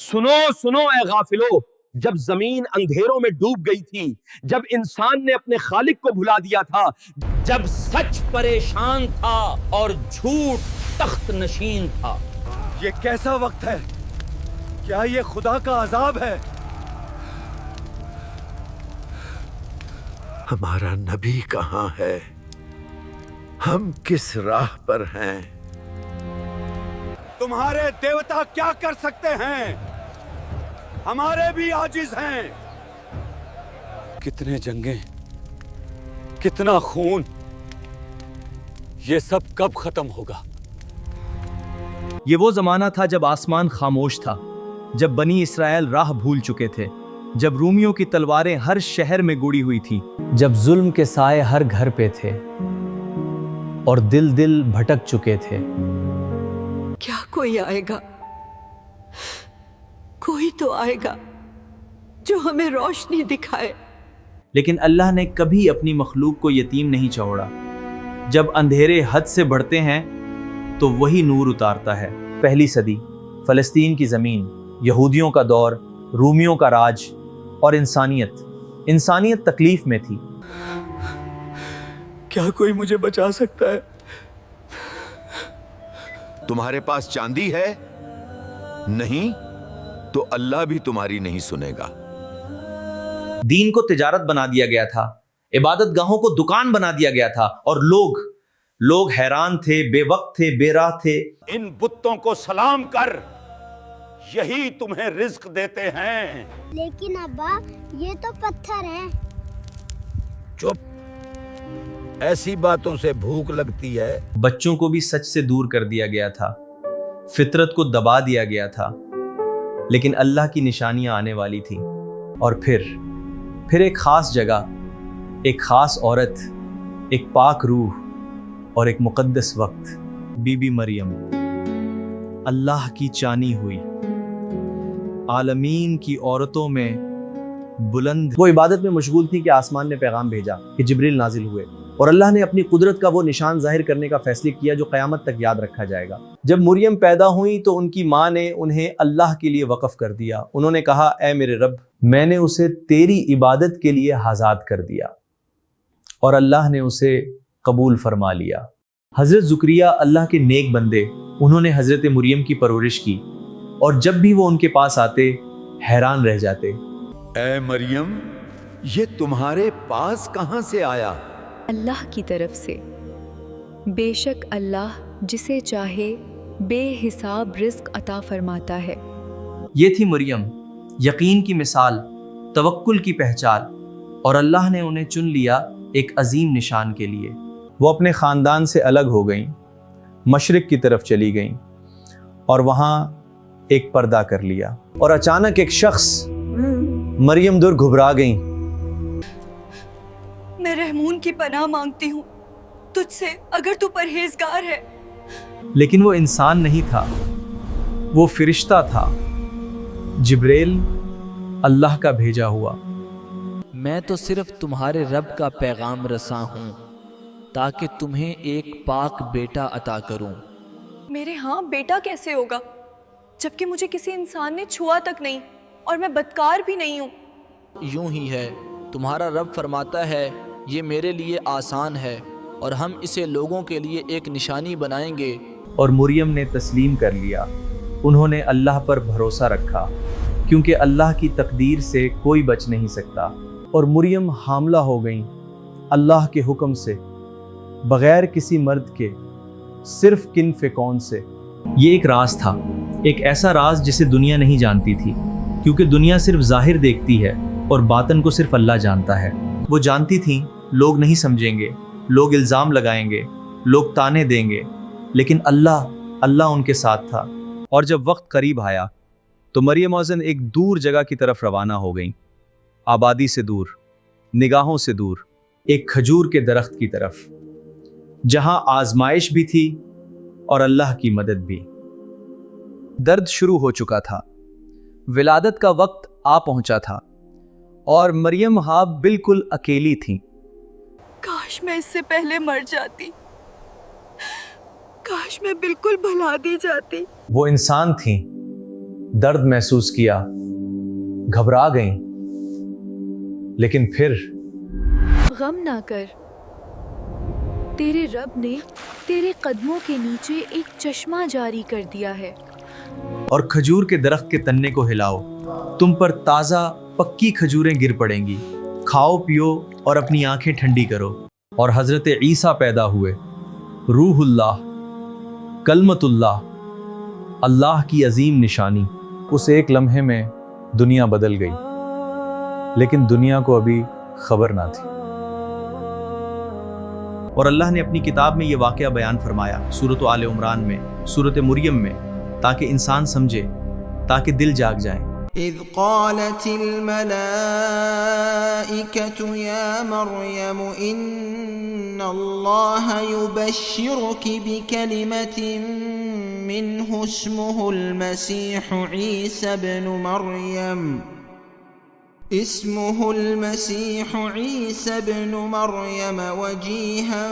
سنو سنو اے غافلو، جب زمین اندھیروں میں ڈوب گئی تھی، جب انسان نے اپنے خالق کو بھلا دیا تھا، جب سچ پریشان تھا اور جھوٹ تخت نشین تھا۔ یہ کیسا وقت ہے؟ کیا یہ خدا کا عذاب ہے؟ ہمارا نبی کہاں ہے؟ ہم کس راہ پر ہیں؟ تمہارے دیوتا کیا کر سکتے ہیں؟ ہمارے بھی عاجز ہیں۔ کتنے جنگیں، کتنا خون، یہ سب کب ختم ہوگا؟ یہ وہ زمانہ تھا جب آسمان خاموش تھا، جب بنی اسرائیل راہ بھول چکے تھے، جب رومیوں کی تلواریں ہر شہر میں گڑی ہوئی تھی، جب ظلم کے سائے ہر گھر پہ تھے اور دل دل بھٹک چکے تھے۔ کیا کوئی آئے گا؟ کوئی تو آئے گا جو ہمیں روشنی دکھائے۔ لیکن اللہ نے کبھی اپنی مخلوق کو یتیم نہیں چھوڑا۔ جب اندھیرے حد سے بڑھتے ہیں تو وہی نور اتارتا ہے۔ پہلی صدی، فلسطین کی زمین، یہودیوں کا دور، رومیوں کا راج اور انسانیت تکلیف میں تھی۔ کیا کوئی مجھے بچا سکتا ہے؟ تمہارے پاس چاندی ہے؟ نہیں تو اللہ بھی تمہاری نہیں سنے گا۔ دین کو تجارت بنا دیا گیا تھا، عبادت گاہوں کو دکان بنا دیا گیا تھا، اور لوگ حیران تھے، بے وقت تھے، بے راہ تھے۔ ان بتوں کو سلام کر، یہی تمہیں رزق دیتے ہیں۔ لیکن ابا یہ تو پتھر ہیں۔ چپ، ایسی باتوں سے بھوک لگتی ہے۔ بچوں کو بھی سچ سے دور کر دیا گیا تھا، فطرت کو دبا دیا گیا تھا، لیکن اللہ کی نشانیاں آنے والی تھیں۔ اور پھر ایک خاص جگہ، ایک خاص عورت، ایک پاک روح اور ایک مقدس وقت، بی بی مریم، اللہ کی چانی ہوئی، عالمین کی عورتوں میں بلند۔ وہ عبادت میں مشغول تھی کہ آسمان نے پیغام بھیجا کہ جبریل نازل ہوئے، اور اللہ نے اپنی قدرت کا وہ نشان ظاہر کرنے کا فیصلہ کیا جو قیامت تک یاد رکھا جائے گا۔ جب مریم پیدا ہوئی تو ان کی ماں نے انہیں اللہ کے لیے وقف کر دیا۔ انہوں نے کہا، اے میرے رب، میں نے اسے تیری عبادت کے لیے آزاد کر دیا، اور اللہ نے اسے قبول فرما لیا۔ حضرت زکریا اللہ کے نیک بندے، انہوں نے حضرت مریم کی پرورش کی، اور جب بھی وہ ان کے پاس آتے حیران رہ جاتے۔ اے مریم، یہ تمہارے پاس کہاں سے آیا؟ اللہ کی طرف سے۔ بے شک اللہ جسے چاہے بے حساب رزق عطا فرماتا ہے۔ یہ تھی مریم، یقین کی مثال، توکل کی پہچان، اور اللہ نے انہیں چن لیا ایک عظیم نشان کے لیے۔ وہ اپنے خاندان سے الگ ہو گئیں، مشرق کی طرف چلی گئیں، اور وہاں ایک پردہ کر لیا، اور اچانک ایک شخص، مریم دور گھبرا گئیں۔ میں رحمون کی پناہ مانگتی ہوں تجھ سے، اگر تو پرہیزگار ہے۔ لیکن وہ انسان نہیں تھا، وہ فرشتہ تھا، جبریل، اللہ کا بھیجا ہوا۔ میں تو صرف تمہارے رب کا پیغام رساں ہوں تاکہ تمہیں ایک پاک بیٹا عطا کروں۔ میرے ہاں بیٹا کیسے ہوگا جبکہ مجھے کسی انسان نے چھوا تک نہیں، اور میں بدکار بھی نہیں ہوں؟ یوں ہی ہے، تمہارا رب فرماتا ہے، یہ میرے لیے آسان ہے، اور ہم اسے لوگوں کے لیے ایک نشانی بنائیں گے۔ اور مریم نے تسلیم کر لیا، انہوں نے اللہ پر بھروسہ رکھا، کیونکہ اللہ کی تقدیر سے کوئی بچ نہیں سکتا۔ اور مریم حاملہ ہو گئیں اللہ کے حکم سے، بغیر کسی مرد کے، صرف کنف کون سے۔ یہ ایک راز تھا، ایک ایسا راز جسے دنیا نہیں جانتی تھی، کیونکہ دنیا صرف ظاہر دیکھتی ہے اور باطن کو صرف اللہ جانتا ہے۔ وہ جانتی تھیں لوگ نہیں سمجھیں گے، لوگ الزام لگائیں گے، لوگ تانے دیں گے، لیکن اللہ ان کے ساتھ تھا۔ اور جب وقت قریب آیا تو مریم موزن ایک دور جگہ کی طرف روانہ ہو گئیں، آبادی سے دور، نگاہوں سے دور، ایک کھجور کے درخت کی طرف، جہاں آزمائش بھی تھی اور اللہ کی مدد بھی۔ درد شروع ہو چکا تھا، ولادت کا وقت آ پہنچا تھا، اور مریم ہاں بالکل اکیلی تھیں۔ کاش میں اس سے پہلے مر جاتی، کاش میں بالکل بھلا دی جاتی۔ وہ انسان تھیں درد محسوس کیا، گھبرا گئیں، لیکن پھر غم نہ کر، تیرے رب نے تیرے قدموں کے نیچے ایک چشمہ جاری کر دیا ہے۔ اور کھجور کے درخت کے تنے کو ہلاؤ، تم پر تازہ پکی کھجوریں گر پڑیں گی، کھاؤ پیو اور اپنی آنکھیں ٹھنڈی کرو۔ اور حضرت عیسیٰ پیدا ہوئے، روح اللہ، کلمت اللہ، اللہ کی عظیم نشانی۔ اس ایک لمحے میں دنیا بدل گئی، لیکن دنیا کو ابھی خبر نہ تھی۔ اور اللہ نے اپنی کتاب میں یہ واقعہ بیان فرمایا، سورۃ آل عمران میں، سورۃ مریم میں، تاکہ انسان سمجھے، تاکہ دل جاگ جائیں۔ إذ قالت الملائكة يا مريم إن الله يبشرك بكلمة منه اسمه المسيح عيسى ابن مريم وجيها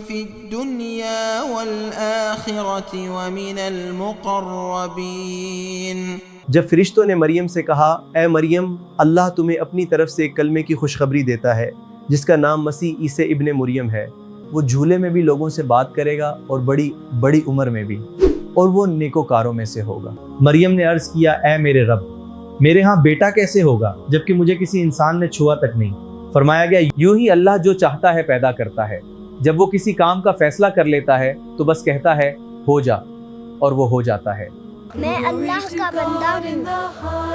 في الدنيا والآخرة ومن المقربين۔ جب فرشتوں نے مریم سے کہا، اے مریم، اللہ تمہیں اپنی طرف سے ایک کلمے کی خوشخبری دیتا ہے جس کا نام مسیح عیسی ابن مریم ہے، وہ جھولے میں بھی لوگوں سے بات کرے گا اور بڑی عمر میں بھی، اور وہ نیکوکاروں میں سے ہوگا۔ مریم نے عرض کیا، اے میرے رب، میرے ہاں بیٹا کیسے ہوگا جبکہ مجھے کسی انسان نے چھوا تک نہیں؟ فرمایا گیا، یوں ہی اللہ جو چاہتا ہے پیدا کرتا ہے، جب وہ کسی کام کا فیصلہ کر لیتا ہے تو بس کہتا ہے ہو جا، اور وہ ہو جاتا ہے۔ میں اللہ کا بندہ ہوں،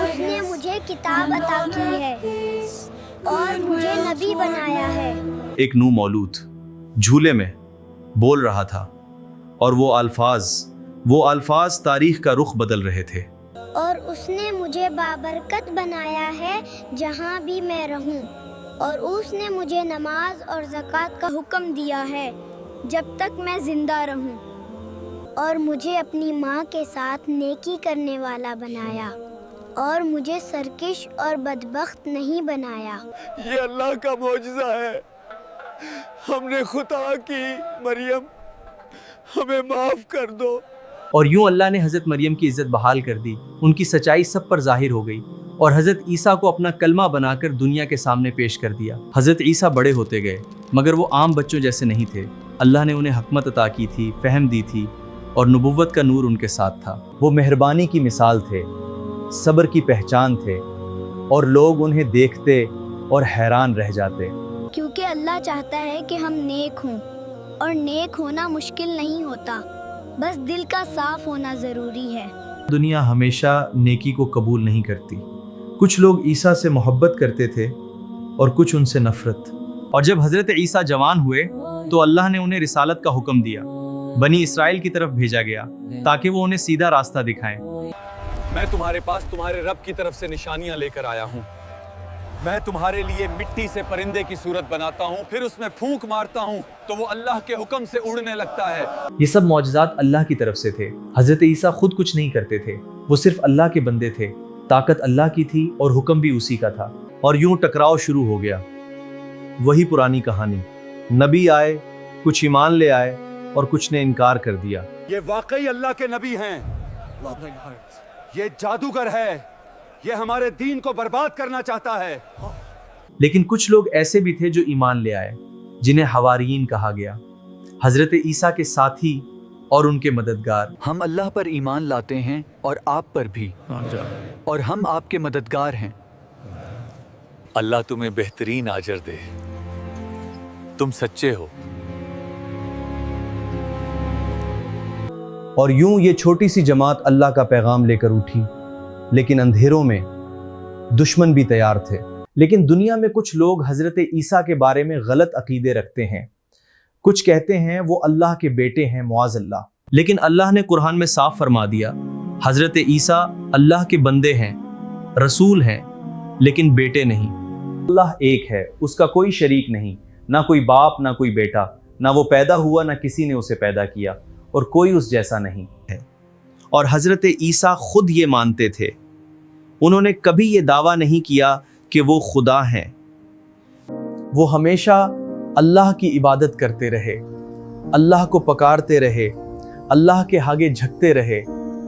اس نے مجھے کتاب عطا کی ہے اور مجھے نبی بنایا ہے۔ ایک نو مولود جھولے میں بول رہا تھا، اور وہ الفاظ تاریخ کا رخ بدل رہے تھے۔ اور اس نے مجھے بابرکت بنایا ہے جہاں بھی میں رہوں، اور اس نے مجھے نماز اور زکوٰۃ کا حکم دیا ہے جب تک میں زندہ رہوں، اور مجھے اپنی ماں کے ساتھ نیکی کرنے والا بنایا، اور مجھے سرکش اور بدبخت نہیں بنایا۔ یہ اللہ کا معجزہ ہے، ہم نے خطا کی، مریم ہمیں معاف کر دو۔ اور یوں اللہ نے حضرت مریم کی عزت بحال کر دی، ان کی سچائی سب پر ظاہر ہو گئی، اور حضرت عیسیٰ کو اپنا کلمہ بنا کر دنیا کے سامنے پیش کر دیا۔ حضرت عیسیٰ بڑے ہوتے گئے، مگر وہ عام بچوں جیسے نہیں تھے۔ اللہ نے انہیں حکمت عطا کی تھی، فہم دی تھی، اور نبوت کا نور ان کے ساتھ تھا۔ وہ مہربانی کی مثال تھے، صبر کی پہچان تھے، اور لوگ انہیں دیکھتے اور حیران رہ جاتے۔ کیونکہ اللہ چاہتا ہے کہ ہم نیک ہوں، اور نیک ہونا مشکل نہیں ہوتا، بس دل کا صاف ہونا ضروری ہے۔ دنیا ہمیشہ نیکی کو قبول نہیں کرتی۔ کچھ لوگ عیسیٰ سے محبت کرتے تھے اور کچھ ان سے نفرت۔ اور جب حضرت عیسیٰ جوان ہوئے تو اللہ نے انہیں رسالت کا حکم دیا، بنی اسرائیل کی طرف بھیجا گیا تاکہ وہ انہیں سیدھا راستہ دکھائیں۔ میں تمہارے پاس تمہارے رب کی طرف سے نشانیاں لے کر آیا ہوں۔ میں تمہارے لیے مٹی سے پرندے کی صورت بناتا ہوں، پھر اس میں پھونک مارتا ہوں تو وہ اللہ کے حکم سے اڑنے لگتا ہے۔ یہ سب معجزات اللہ کی طرف سے تھے۔ حضرت عیسیٰ خود کچھ نہیں کرتے تھے، وہ صرف اللہ کے بندے تھے، طاقت اللہ کی تھی اور حکم بھی اسی کا تھا۔ اور یوں ٹکراؤ شروع ہو گیا، وہی پرانی کہانی، نبی آئے، کچھ ایمان لے آئے اور کچھ نے انکار کر دیا۔ یہ واقعی اللہ کے نبی ہیں، یہ جادوگر ہے، یہ ہمارے دین کو برباد کرنا چاہتا ہے۔ لیکن کچھ لوگ ایسے بھی تھے جو ایمان لے آئے، جنہیں حواریین کہا گیا، حضرت عیسیٰ کے ساتھی اور ان کے مددگار۔ ہم اللہ پر ایمان لاتے ہیں اور آپ پر بھی، اور ہم آپ کے مددگار ہیں۔ اللہ تمہیں بہترین اجر دے، تم سچے ہو۔ اور یوں یہ چھوٹی سی جماعت اللہ کا پیغام لے کر اٹھی، لیکن اندھیروں میں دشمن بھی تیار تھے۔ لیکن دنیا میں کچھ لوگ حضرت عیسیٰ کے بارے میں غلط عقیدے رکھتے ہیں۔ کچھ کہتے ہیں وہ اللہ کے بیٹے ہیں، معاذ اللہ۔ لیکن اللہ نے قرآن میں صاف فرما دیا، حضرت عیسیٰ اللہ کے بندے ہیں، رسول ہیں، لیکن بیٹے نہیں۔ اللہ ایک ہے، اس کا کوئی شریک نہیں، نہ کوئی باپ نہ کوئی بیٹا، نہ وہ پیدا ہوا نہ کسی نے اسے پیدا کیا، اور کوئی اس جیسا نہیں ہے۔ اور حضرت عیسیٰ خود یہ مانتے تھے، انہوں نے کبھی یہ دعویٰ نہیں کیا کہ وہ خدا ہیں۔ وہ ہمیشہ اللہ کی عبادت کرتے رہے، اللہ کو پکارتے رہے، اللہ کے آگے جھکتے رہے،